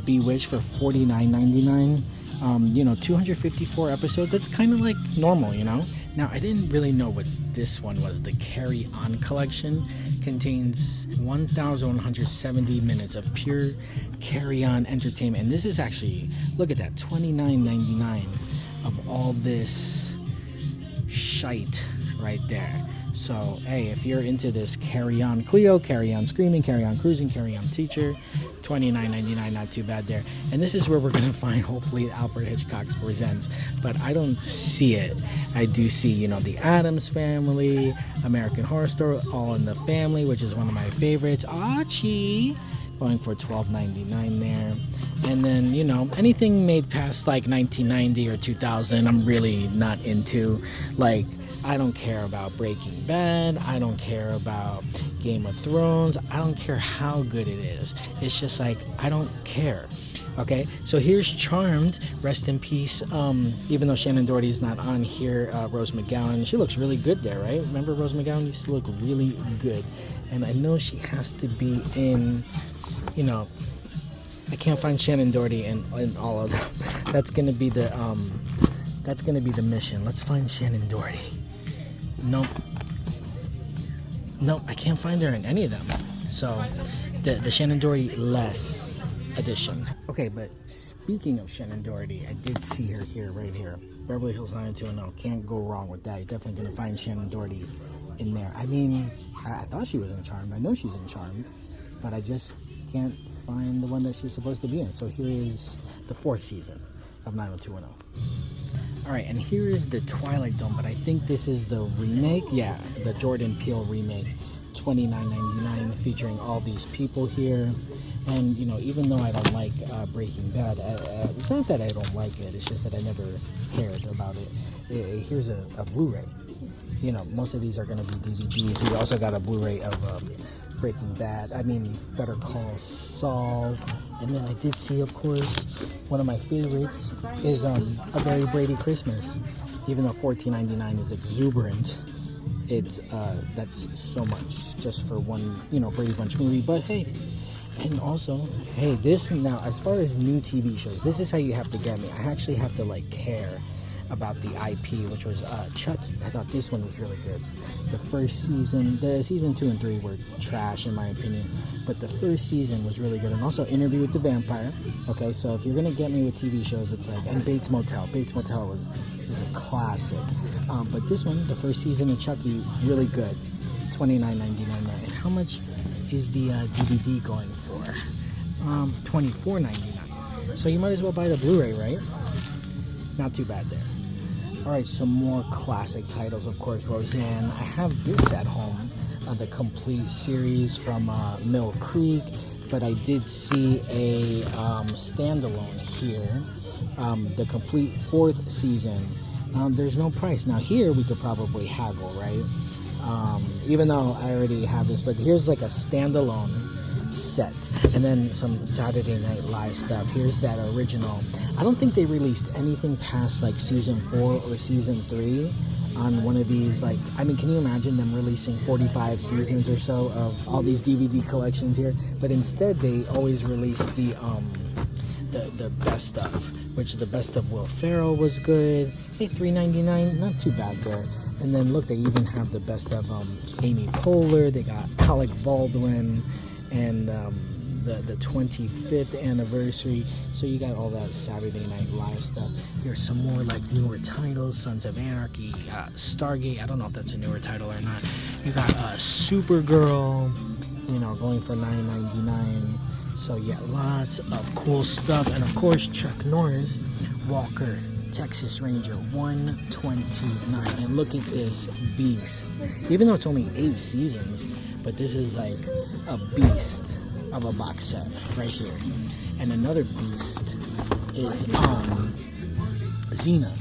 Bewitched for $49.99. You know, 254 episodes. That's kind of like normal, you know. Now, I didn't really know what this one was. The Carry On collection contains 1,170 minutes of pure Carry On entertainment. And this is actually, look at that, $29.99 of all this shite right there. So, hey, if you're into this Carry On Cleo, Carry On Screaming, Carry On Cruising, Carry On Teacher, $29.99, not too bad there. And this is where we're going to find, hopefully, Alfred Hitchcock's Presents. But I don't see it. I do see, you know, The Addams Family, American Horror Story, All in the Family, which is one of my favorites. Archie, going for $12.99 there. And then, you know, anything made past like 1990 or 2000, I'm really not into. Like, I don't care about Breaking Bad. I don't care about Game of Thrones. I don't care how good it is. It's just like, I don't care. Okay, so here's Charmed. Rest in peace. Even though Shannon Doherty's not on here, Rose McGowan, she looks really good there, right? Remember Rose McGowan used to look really good. And I know she has to be in, you know, I can't find Shannon Doherty in all of them. That's gonna be the mission. Let's find Shannon Doherty. Nope, I can't find her in any of them. So the Shannon Doherty less edition. Okay, but speaking of Shannon Doherty, I did see her here, right here, Beverly Hills 90210. Can't go wrong with that. You're definitely gonna find Shannon Doherty in there. I mean, I thought she was in Charmed. I know she's in Charmed, but I just can't find the one that she's supposed to be in. So here is the 4th season of 90210. All right, and here is the Twilight Zone, but I think this is the remake. Yeah, the Jordan Peele remake, $29.99, featuring all these people here. And, you know, even though I don't like Breaking Bad, it's not that I don't like it, it's just that I never cared about it. Here's a Blu-ray. You know, most of these are going to be DVDs. We also got a Blu-ray of Breaking Bad. I mean, Better Call Saul. And then I did see, of course, one of my favorites is A Very Brady Christmas. Even though $14.99 is exuberant, it's that's so much just for one, you know, Brady Bunch movie. But hey, and also, hey, this now, as far as new TV shows, this is how you have to get me. I actually have to like care about the IP, which was Chucky. I thought this one was really good. The first season, the season 2 and 3 were trash in my opinion, but the first season was really good. And also Interview with the Vampire. Okay, so if you're gonna get me with TV shows, it's like, and Bates Motel. Bates Motel is a classic. But this one, the first season of Chucky, really good. $29.99 there. And how much is the DVD going for? $24.99. So you might as well buy the Blu-ray, right? Not too bad there. Alright, some more classic titles, of course, Roseanne. I have this at home, the complete series from Mill Creek, but I did see a standalone here, the complete 4th season. There's no price. Now here we could probably haggle, right? Even though I already have this, but here's like a standalone set, and then some Saturday Night Live stuff. Here's that original. I don't think they released anything past like season 4 or season 3 on one of these. Like, I mean, can you imagine them releasing 45 seasons or so of all these DVD collections here? But instead they always release the best of, which the best of Will Ferrell was good. Hey, $3.99, not too bad there. And then look, they even have the best of Amy Poehler. They got Alec Baldwin and the 25th anniversary. So you got all that Saturday Night Live stuff. Here's some more like newer titles: Sons of Anarchy, Stargate. I don't know if that's a newer title or not. You got Supergirl, you know, going for $9.99. So yeah, lots of cool stuff. And of course, Chuck Norris, Walker, Texas Ranger, $129. And look at this beast. Even though it's only 8 seasons, but this is like a beast of a box set right here. And another beast is Xena,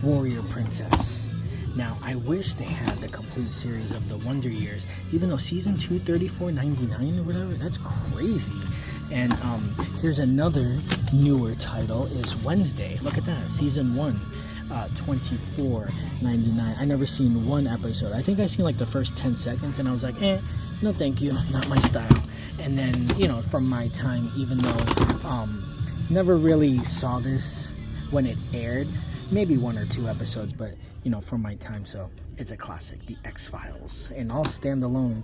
Warrior Princess. Now, I wish they had the complete series of the Wonder Years, even though season 2, $34.99 or whatever, that's crazy. And here's another newer title, is Wednesday. Look at that, season 1, $24.99. I never seen one episode. I think I seen like the first 10 seconds, and I was like, no thank you, not my style. And then, you know, from my time, even though never really saw this when it aired, maybe 1 or 2 episodes, but you know, from my time, so it's a classic. The X-Files, and all standalone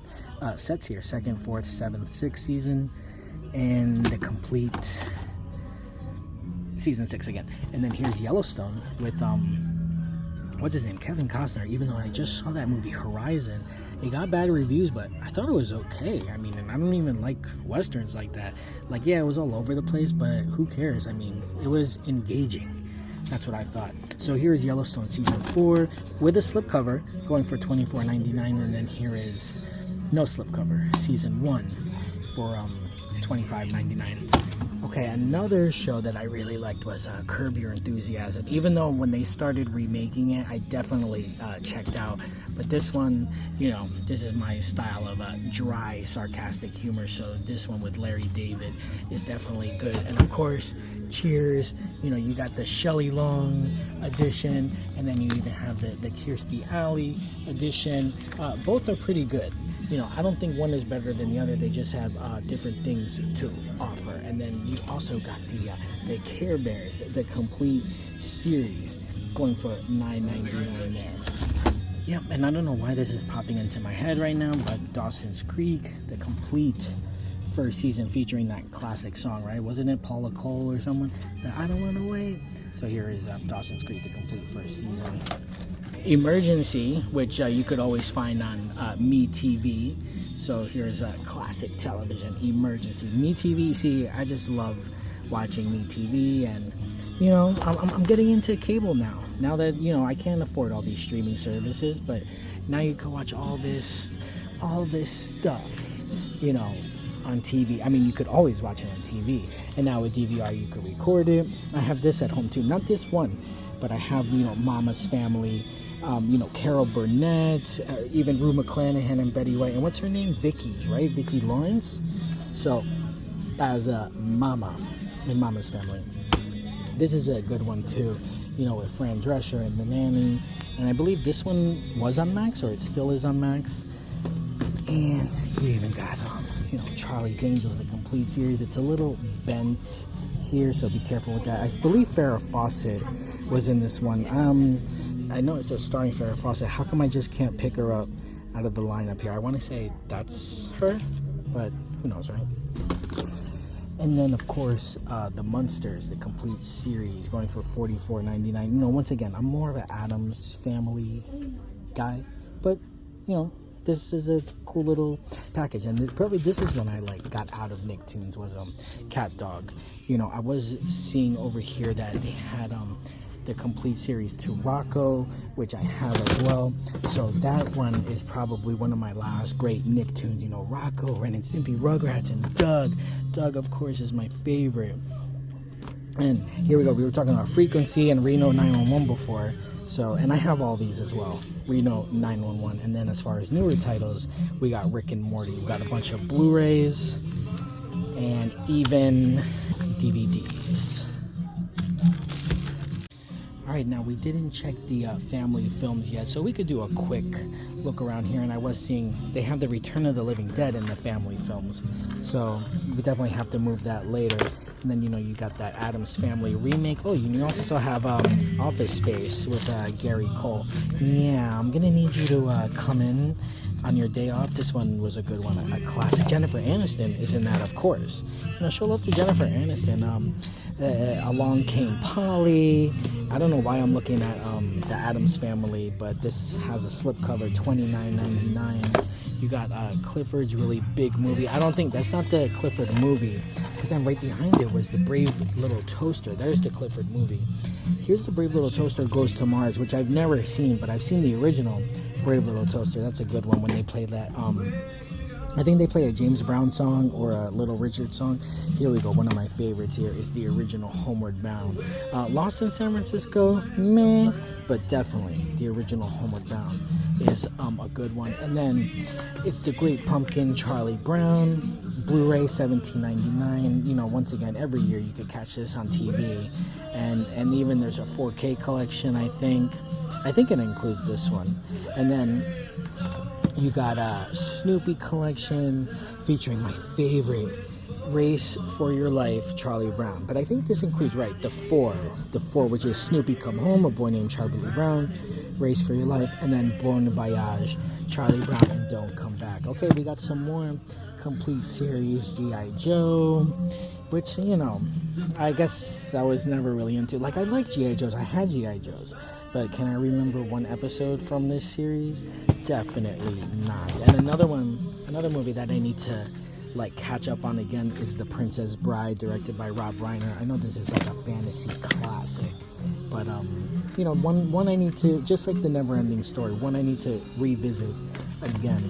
sets here, 2nd, 4th, 7th, 6th season, and the complete season 6 again. And then here's Yellowstone with what's his name, Kevin Costner. Even though I just saw that movie Horizon, it got bad reviews, but I thought it was okay. I mean, and I don't even like westerns like that. Like, yeah, it was all over the place, but who cares? I mean, it was engaging. That's what I thought. So here's Yellowstone season 4 with a slipcover, going for $24.99, and then here is no slipcover, season 1 for $25.99. Okay, another show that I really liked was Curb Your Enthusiasm. Even though when they started remaking it, I definitely checked out. But this one, you know, this is my style of dry, sarcastic humor. So this one with Larry David is definitely good. And of course, Cheers. You know, you got the Shelley Long edition, and then you even have the Kirstie Alley edition. Both are pretty good. You know, I don't think one is better than the other. They just have different things to offer. And then you also got the Care Bears, the complete series, going for $9.99 there. Yep, and I don't know why this is popping into my head right now, but Dawson's Creek, the complete first season, featuring that classic song, right? Wasn't it Paula Cole or someone? That I Don't Wanna Wait. So here is Dawson's Creek, the complete first season. Emergency, which you could always find on MeTV. So here's a classic television, Emergency. MeTV, see, I just love watching MeTV, and you know, I'm getting into cable now that, you know, I can't afford all these streaming services, but now you can watch all this stuff, you know, on TV. I mean, you could always watch it on TV, and now with DVR you could record it. I have this at home too, not this one, but I have, you know, Mama's Family, you know, Carol Burnett, even Rue McClanahan and Betty White, and what's her name, Vicki, right? Vicki Lawrence. So as a Mama in Mama's Family, this is a good one too, you know, with Fran Drescher and The Nanny. And I believe this one was on Max, or it still is on Max. And you even got you know, Charlie's Angels, the complete series. It's a little bent here, so be careful with that. I believe Farrah Fawcett was in this one. I know it says starring Farrah Fawcett. How come I just can't pick her up out of the lineup here? I want to say that's her, but who knows, right? And then, of course, the Munsters, the complete series, going for $44.99. You know, once again, I'm more of an Addams Family guy, but, you know, this is a cool little package. And probably this is when I got out of Nicktoons, was Cat Dog. You know, I was seeing over here that they had the complete series to Rocco, which I have as well. So that one is probably one of my last great Nicktoons. You know, Rocco, Ren and Stimpy, Rugrats, and Doug. Doug, of course, is my favorite. And here we go. We were talking about Frequency and Reno 911 before. So, and I have all these as well. Reno 911. And then as far as newer titles, we got Rick and Morty. We got a bunch of Blu-rays and even DVDs. All right, now we didn't check the family films yet, so we could do a quick look around here. And I was seeing they have the Return of the Living Dead in the family films, so we definitely have to move that later. And then, you know, you got that Addams Family remake. Oh, you also have Office Space with Gary Cole. Yeah, I'm gonna need you to come in on your day off. This one was a good one, a classic. Jennifer Aniston is in that, of course. You know, show love to Jennifer Aniston. Along Came Polly. I don't know why I'm looking at the Addams Family, but this has a slipcover, $29.99. You got Clifford's Really Big Movie. I don't think that's not the Clifford movie, but then right behind it was the Brave Little Toaster. There's the Clifford movie. Here's the Brave Little Toaster Goes to Mars, which I've never seen, but I've seen the original Brave Little Toaster. That's a good one when they play that I think they play a James Brown song or a Little Richard song. Here we go. One of my favorites here is the original Homeward Bound. Lost in San Francisco, meh, but definitely the original Homeward Bound is a good one. And then it's The Great Pumpkin, Charlie Brown, Blu-ray, $17.99. You know, once again, every year you could catch this on TV. And even there's a 4K collection, I think. I think it includes this one. And then you got a Snoopy collection featuring my favorite, Race for Your Life, Charlie Brown. But I think this includes, right, the four, which is Snoopy Come Home, A Boy Named Charlie Brown, Race for Your Life, and then Bon Voyage, Charlie Brown, and Don't Come Back. Okay, we got some more complete series, G.I. Joe, which, you know, I guess I was never really into. Like, I like G.I. Joes. I had G.I. Joes. But can I remember one episode from this series? Definitely not. And another movie that I need to like catch up on again is The Princess Bride, directed by Rob Reiner. I know this is like a fantasy classic, but you know, one I need to, just like The Never-Ending Story, one I need to revisit again.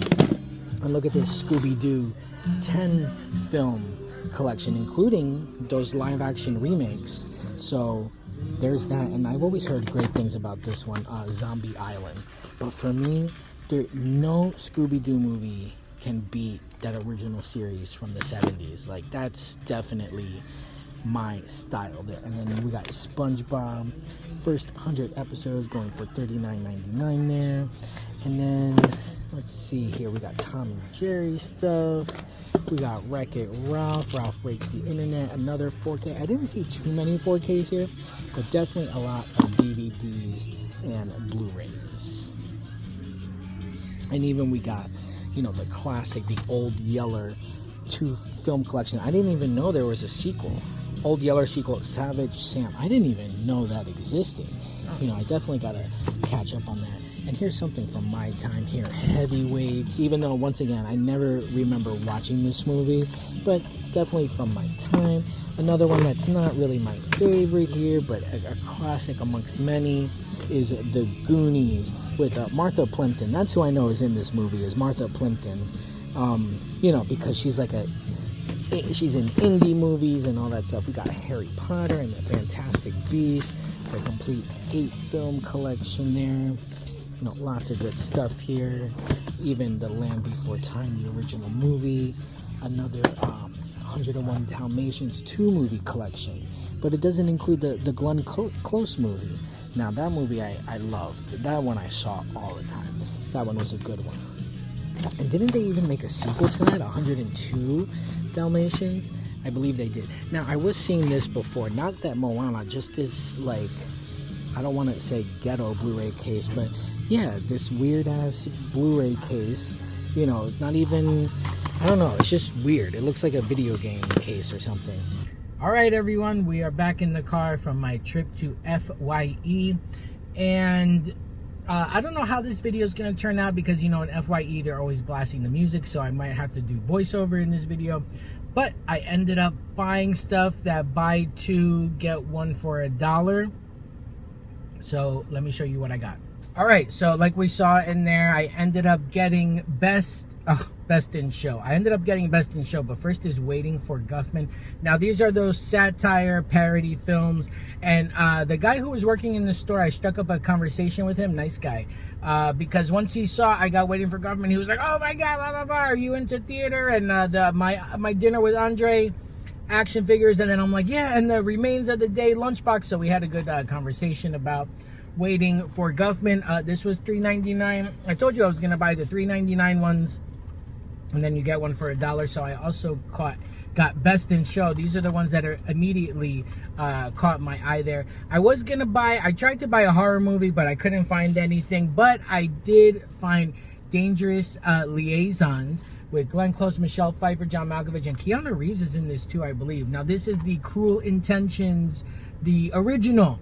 And look at this Scooby-Doo 10 film collection, including those live action remakes. So there's that, and I've always heard great things about this one, Zombie Island. But for me, no Scooby-Doo movie can beat that original series from the 70s. Like, that's definitely my style there. And then we got SpongeBob, first 100 episodes going for $39.99 there. And then let's see here, we got Tom and Jerry stuff. We got Wreck-It Ralph, Ralph Breaks the Internet, another 4K. I didn't see too many 4Ks here, but definitely a lot of DVDs and Blu-rays. And even we got, you know, the classic, the Old Yeller 2 film collection. I didn't even know there was a sequel. Old Yeller sequel, Savage Sam. I didn't even know that existed. You know, I definitely got to catch up on that. And here's something from my time here, Heavyweights, even though, once again, I never remember watching this movie, but definitely from my time. Another one that's not really my favorite here, but a classic amongst many, is The Goonies with Martha Plimpton. That's who I know is in this movie, is Martha Plimpton. You know, because she's like she's in indie movies and all that stuff. We got Harry Potter and the Fantastic Beasts, a complete 8 film collection there. You know, lots of good stuff here. Even The Land Before Time, the original movie. Another 101 Dalmatians 2 movie collection. But it doesn't include the Glenn Close movie. Now, that movie I loved. That one I saw all the time. That one was a good one. And didn't they even make a sequel to that, 102 Dalmatians? I believe they did. Now, I was seeing this before. Not that Moana, just this, like, I don't want to say ghetto Blu-ray case, but yeah, this weird-ass Blu-ray case. You know, not even, I don't know, it's just weird. It looks like a video game case or something. All right, everyone, we are back in the car from my trip to F.Y.E. And I don't know how this video is going to turn out because, you know, in F.Y.E. they're always blasting the music, so I might have to do voiceover in this video. But I ended up buying stuff that buy 2, get 1 for $1. So let me show you what I got. All right, so like we saw in there, I ended up getting Best in Show. I ended up getting Best in Show, but first is Waiting for Guffman. Now, these are those satire parody films, and the guy who was working in the store, I struck up a conversation with him, nice guy, because once he saw I got Waiting for Guffman, he was like, oh my God, blah, blah, blah, are you into theater? And my dinner with Andre, action figures, and then I'm like, yeah, and the Remains of the Day lunchbox. So we had a good conversation about Waiting for Guffman. This was $3.99. I told you I was gonna buy the $3.99 ones, and then you get 1 for $1. So I also got Best in Show. These are the ones that are immediately caught my eye there. I tried to buy a horror movie, but I couldn't find anything. But I did find Dangerous Liaisons with Glenn Close, Michelle Pfeiffer, John Malkovich, and Keanu Reeves is in this too, I believe. Now, this is the Cruel Intentions, the original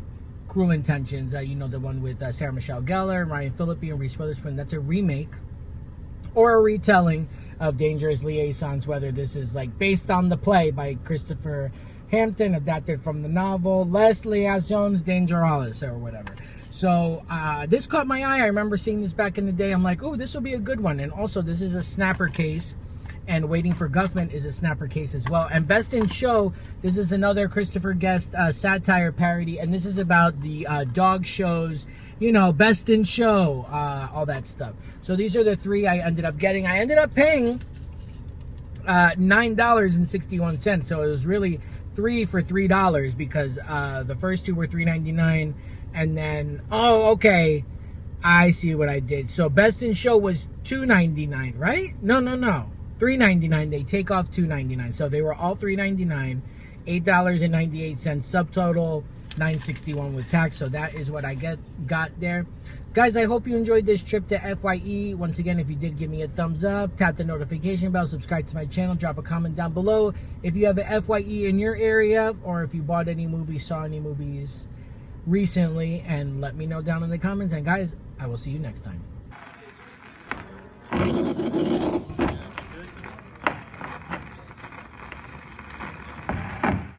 Cruel Intentions, you know, the one with Sarah Michelle Gellar, Ryan Phillippe, and Reese Witherspoon. That's a remake or a retelling of Dangerous Liaisons, whether this is like based on the play by Christopher Hampton, adapted from the novel Les Liaisons Dangereuses or whatever. So this caught my eye. I remember seeing this back in the day. I'm like, oh, this will be a good one. And also, this is a snapper case. and Waiting for Guffman is a snapper case as well. And Best in Show, this is another Christopher Guest satire parody, and this is about the dog shows, you know, Best in Show, all that stuff. So these are the three I ended up getting. I ended up paying $9.61, so it was really 3 for $3 because the first two were $3.99, and then, oh, okay, I see what I did. So Best in Show was $2.99, right? No, $3.99. They take off $2.99, so they were all $3.99. $8.98 subtotal, $9.61 with tax. So that is what I got there. Guys, I hope you enjoyed this trip to F.Y.E. Once again, if you did, give me a thumbs up, tap the notification bell, subscribe to my channel, drop a comment down below if you have an F.Y.E. in your area, or if you bought any movies, saw any movies recently, and let me know down in the comments. And guys, I will see you next time.